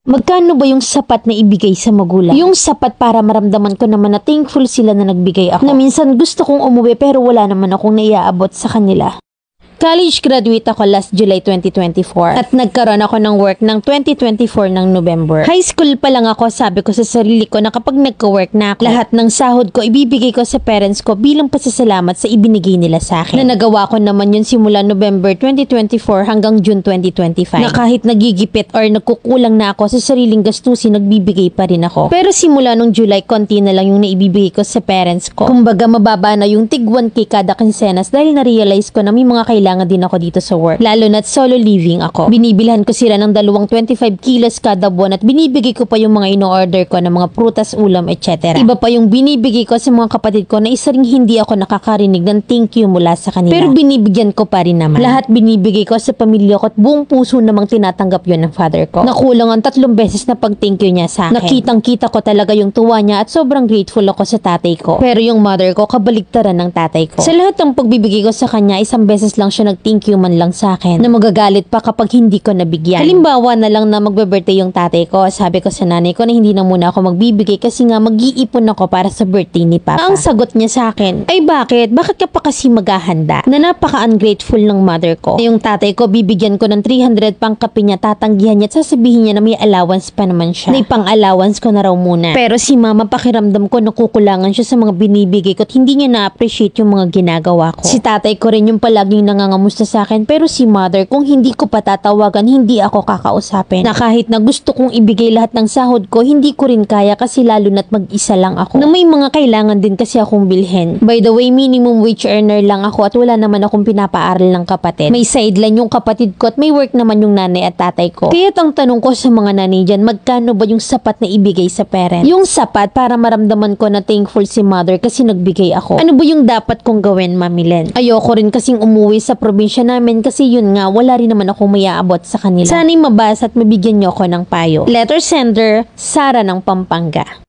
Magkano ba yung sapat na ibigay sa magulang? Yung sapat para maramdaman ko naman na thankful sila na nagbigay ako. Na minsan gusto kong umuwi pero wala naman akong naiaabot sa kanila. College graduate ako last July 2024 at nagkaroon ako ng work ng 2024 ng November. High school pa lang ako, sabi ko sa sarili ko na kapag nagka-work na ako, lahat ng sahod ko ibibigay ko sa parents ko bilang pasasalamat sa ibinigay nila sa akin. Na nagawa ko naman yun simula November 2024 hanggang June 2025. Na kahit nagigipit or nagkukulang na ako sa sariling gastusin, nagbibigay pa rin ako. Pero simula nung July, konti na lang yung naibibigay ko sa parents ko. Kumbaga mababa na yung tig 1K kada kinsenas dahil na-realize ko na may mga kailangan din ako dito sa work. Lalo na't solo living ako. Binibilhan ko sila ng 25 kilos kada buwan at binibigay ko pa yung mga ino-order ko ng mga prutas, ulam, etc. Iba pa yung binibigay ko sa mga kapatid ko na isa ring hindi ako nakakarinig ng thank you mula sa kanila. Pero binibigyan ko pa rin naman. Lahat binibigay ko sa pamilya ko at buong puso namang tinatanggap yun ng father ko. Nakulang ang 3 beses na pag-thank you niya sa akin. Nakitang-kita ko talaga yung tuwa niya at sobrang grateful ako sa tatay ko. Pero yung mother ko, kabaligtaran ng tatay ko. Sa lahat ng pagbibigay ko sa kanya, 1 beses lang siya nag-thank you man lang sa akin na magagalit pa kapag hindi ko nabigyan. Halimbawa na lang na magbe-birthday yung tatay ko, sabi ko sa nanay ko na hindi na muna ako magbibigay kasi nga mag-iipon ako para sa birthday ni Papa. Ang sagot niya sa akin, ay bakit? Bakit ka pa kasi maghahanda? Na napaka-ungrateful ng mother ko. Yung tatay ko, bibigyan ko ng 300 pang kape niya, tatanggihan niya at sasabihin niya na may allowance pa naman siya. Na ipang-allowance ko na raw muna. Pero si mama, pakiramdam ko nakukulangan siya sa mga binibigay ko at hindi niya na-appreciate yung mga ginagawa ko. Si tatay ko rin yung palaging nangangamusta sa akin, pero si mother, kung hindi ko patatawagan, hindi ako kakausapin. Na kahit na gusto kong ibigay lahat ng sahod ko, hindi ko rin kaya kasi lalo na't mag-isa lang ako. Na may mga kailangan din kasi akong bilhin. By the way, minimum wage earner lang ako at wala naman akong pinapaaral ng kapatid. May sideline yung kapatid ko at may work naman yung nanay at tatay ko. Kaya ang tanong ko sa mga nanay dyan, magkano ba yung sapat na ibigay sa parent? Yung sapat para maramdaman ko na thankful si mother kasi nagbigay ako. Ano ba yung dapat kong gawin, Mami Len? Ayoko rin kasing umuwi sa probinsya namin kasi yun nga, wala rin naman akong mayaabot sa kanila. Sana'y mabasa at mabigyan niyo ako ng payo. Letter sender, Sara ng Pampanga.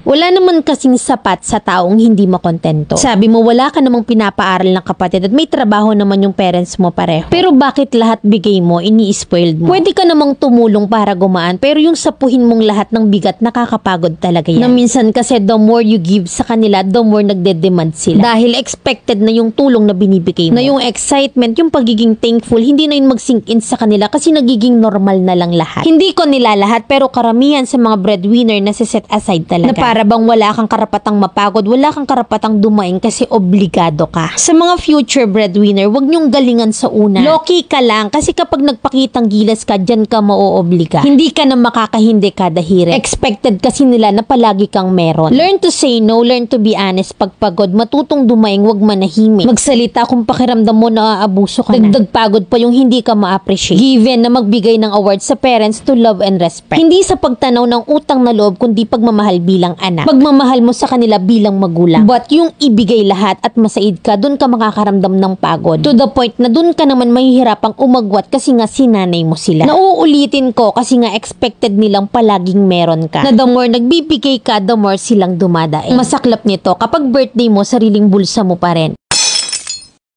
Wala naman kasing sapat sa taong hindi makontento. Sabi mo wala ka namang pinapaaral ng kapatid at may trabaho naman yung parents mo pareho. Pero bakit lahat bigay mo, ini-spoiled mo? Pwede ka namang tumulong para gumaan pero yung sapuhin mong lahat ng bigat nakakapagod talaga yan. Na minsan kasi the more you give sa kanila, the more nagde-demand sila. Dahil expected na yung tulong na binibigay mo. Na yung excitement, yung pagiging thankful, hindi na yun mag-sink in sa kanila kasi nagiging normal na lang lahat. Hindi ko nilalahat pero karamihan sa mga breadwinner na set aside talaga. Na para bang wala kang karapatang mapagod, wala kang karapatang dumaing kasi obligado ka. Sa mga future breadwinner, wag niyong galingan sa una. Loki ka lang kasi kapag nagpakitang gilas ka, dyan ka maoobliga. Hindi ka na makakahindi kada hirit. Expected kasi nila na palagi kang meron. Learn to say no, learn to be honest. Pagpagod, matutong dumaing, wag manahimik. Magsalita kung pakiramdam mo na aabuso ka na. Dagdag pagod pa yung hindi ka ma-appreciate. Given na magbigay ng award sa parents to love and respect. Hindi sa pagtanaw ng utang na loob, kundi pagmamahal bilang anak. Pagmamahal mo sa kanila bilang magulang. But yung ibigay lahat at masaid ka, dun ka makakaramdam ng pagod. To the point na dun ka naman mahihirapang umagwat kasi nga sinanay mo sila. Nauulitin ko kasi nga expected nilang palaging meron ka. Na the more nagbibigay ka, the more silang dumadaing. Masaklap nito, kapag birthday mo, sariling bulsa mo pa rin.